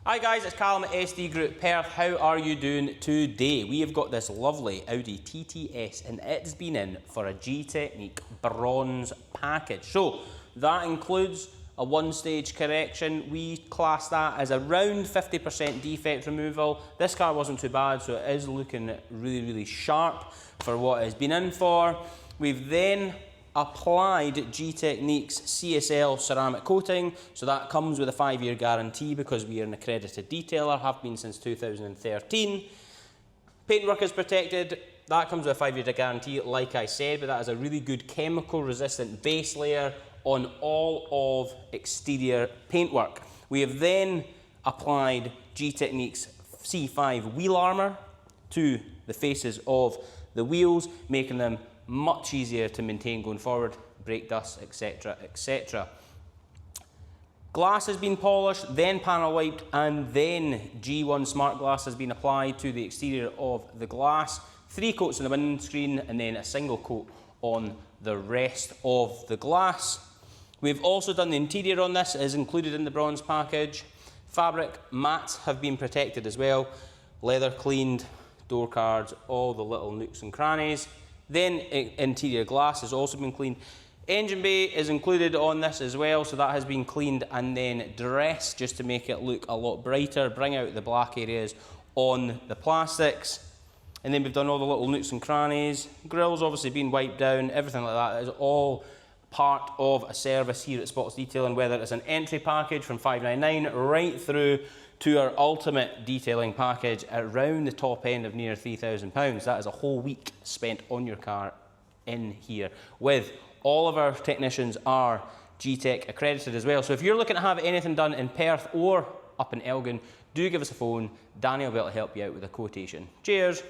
Hi guys, it's Callum at SD Group Perth. How are you doing today? We have got this lovely Audi TTS and it has been in for a Gtechniq bronze package. So that includes a one-stage correction. We class that as around 50% defect removal. This car wasn't too bad, so it is looking really sharp for what it's been in for. We've then applied Gtechniq's CSL ceramic coating, so that comes with a 5-year guarantee because we are an accredited detailer, have been since 2013. Paintwork is protected, that comes with a 5-year guarantee like I said, but that is a really good chemical resistant base layer on all of exterior paintwork. We have then applied Gtechniq's C5 wheel armour to the faces of the wheels, making them much easier to maintain going forward, brake dust, etc, etc. Glass has been polished, then panel wiped, and then G1 smart glass has been applied to the exterior of the glass. 3 coats on the windscreen and then a single coat on the rest of the glass. We've also done the interior on this, it is included in the bronze package. Fabric mats have been protected as well, leather cleaned, door cards, all the little nooks and crannies. Then interior glass has also been cleaned. Engine bay is included on this as well, so that has been cleaned and then dressed just to make it look a lot brighter, bring out the black areas on the plastics. And then we've done all the little nooks and crannies. Grill's obviously been wiped down, everything like that is all part of a service here at Spotless Detailing, whether it's an entry package from $599 right through to our ultimate detailing package around the top end of near £3,000. That is a whole week spent on your car in here, with all of our technicians are Gtech accredited as well. So if you're looking to have anything done in Perth or up in Elgin, do give us a phone. Danny will be able to help you out with a quotation. Cheers.